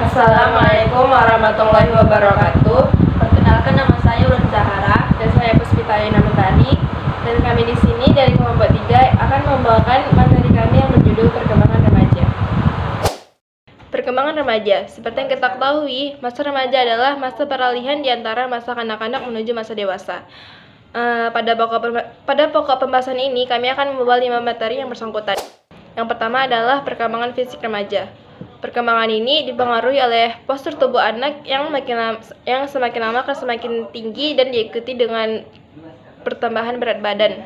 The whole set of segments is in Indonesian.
Assalamualaikum warahmatullahi wabarakatuh. Perkenalkan, nama saya Ulan Zahara Dan saya Puspita Aina Mentari. Dan kami di sini dari kelompok 3 akan membawakan materi kami yang berjudul Perkembangan Remaja. Perkembangan remaja. Seperti yang kita ketahui, masa remaja adalah masa peralihan di antara masa kanak-kanak menuju masa dewasa. Pada pokok pembahasan ini, kami akan membawa 5 materi yang bersangkutan. Yang pertama adalah perkembangan fisik remaja. Perkembangan ini dipengaruhi oleh postur tubuh anak yang semakin lama akan semakin tinggi dan diikuti dengan pertambahan berat badan.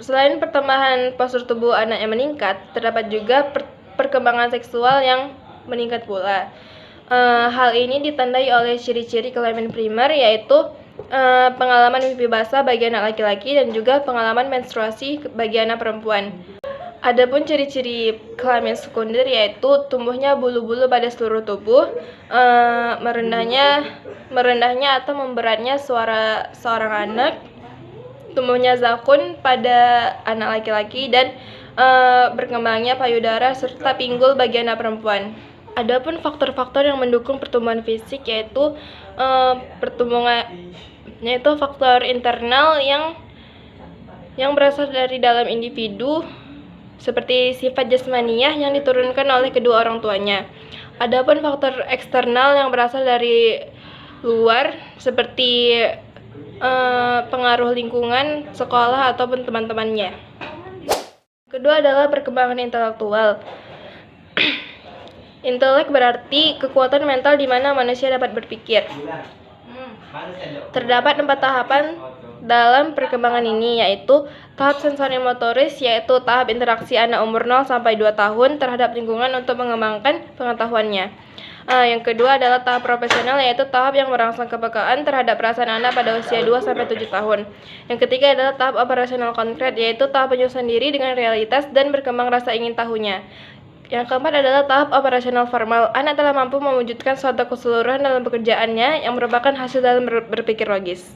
Selain pertambahan postur tubuh anak yang meningkat, terdapat juga perkembangan seksual yang meningkat pula. Hal ini ditandai oleh ciri-ciri kelamin primer, yaitu pengalaman mimpi basah bagi anak laki-laki dan juga pengalaman menstruasi bagi anak perempuan. Adapun ciri-ciri kelamin sekunder yaitu tumbuhnya bulu-bulu pada seluruh tubuh, merendahnya atau memberatnya suara seorang anak, tumbuhnya zakun pada anak laki-laki, dan berkembangnya payudara serta pinggul bagi anak perempuan. Adapun faktor-faktor yang mendukung pertumbuhan fisik yaitu faktor internal yang berasal dari dalam individu, seperti sifat jasmaniah yang diturunkan oleh kedua orang tuanya. Adapun faktor eksternal yang berasal dari luar, seperti pengaruh lingkungan, sekolah, ataupun teman-temannya. Kedua adalah perkembangan intelektual. Intelek berarti kekuatan mental di mana manusia dapat berpikir. Terdapat 4 tahapan dalam perkembangan ini, yaitu tahap sensorimotoris, yaitu tahap interaksi anak umur 0 sampai 2 tahun terhadap lingkungan untuk mengembangkan pengetahuannya. Yang kedua adalah tahap profesional, yaitu tahap yang merangsang kepekaan terhadap perasaan anak pada usia 2 sampai 7 tahun. Yang ketiga adalah tahap operasional konkret, yaitu tahap penyusun diri dengan realitas dan berkembang rasa ingin tahunya. Yang keempat adalah tahap operasional formal. Anak telah mampu mewujudkan suatu keseluruhan dalam pekerjaannya yang merupakan hasil dalam berpikir logis.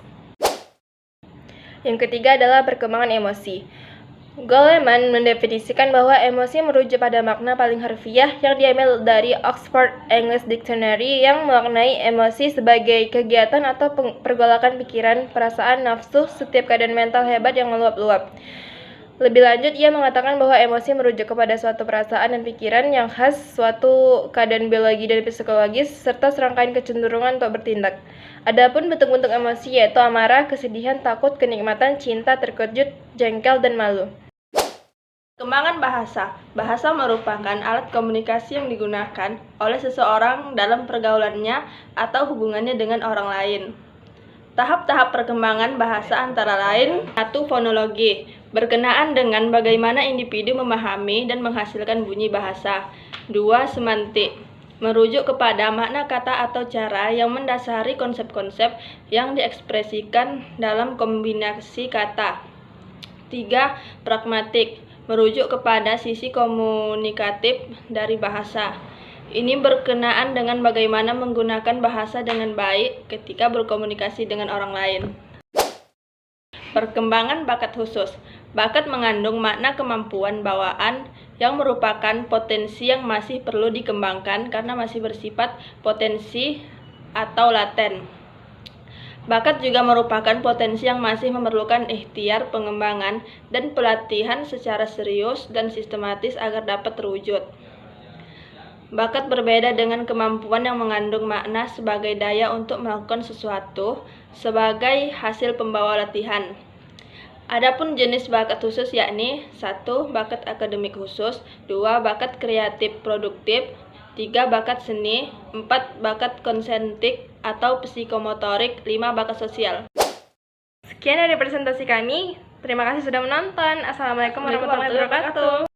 Yang ketiga adalah perkembangan emosi. Goleman mendefinisikan bahwa emosi merujuk pada makna paling harfiah yang diambil dari Oxford English Dictionary, yang memaknai emosi sebagai kegiatan atau pergolakan pikiran, perasaan, nafsu, setiap keadaan mental hebat yang meluap-luap. Lebih lanjut, ia mengatakan bahwa emosi merujuk kepada suatu perasaan dan pikiran yang khas, suatu keadaan biologi dan psikologis, serta serangkaian kecenderungan untuk bertindak. Adapun bentuk-bentuk emosi yaitu amarah, kesedihan, takut, kenikmatan, cinta, terkejut, jengkel, dan malu. Perkembangan bahasa. Bahasa merupakan alat komunikasi yang digunakan oleh seseorang dalam pergaulannya atau hubungannya dengan orang lain. Tahap-tahap perkembangan bahasa antara lain: 1. Fonologi, berkenaan dengan bagaimana individu memahami dan menghasilkan bunyi bahasa. 2. Semantik, merujuk kepada makna kata atau cara yang mendasari konsep-konsep yang diekspresikan dalam kombinasi kata. 3. Pragmatik, merujuk kepada sisi komunikatif dari bahasa. Ini berkenaan dengan bagaimana menggunakan bahasa dengan baik ketika berkomunikasi dengan orang lain. Perkembangan bakat khusus. Bakat mengandung makna kemampuan bawaan yang merupakan potensi yang masih perlu dikembangkan karena masih bersifat potensi atau laten. Bakat juga merupakan potensi yang masih memerlukan ikhtiar, pengembangan, dan pelatihan secara serius dan sistematis agar dapat terwujud. Bakat berbeda dengan kemampuan yang mengandung makna sebagai daya untuk melakukan sesuatu sebagai hasil pembawa latihan. Adapun jenis bakat khusus yakni: 1. Bakat akademik khusus, 2. Bakat kreatif produktif, 3. Bakat seni, 4. Bakat kognitif atau psikomotorik, 5. Bakat sosial. Sekian dari presentasi kami. Terima kasih sudah menonton. Assalamualaikum warahmatullahi wabarakatuh.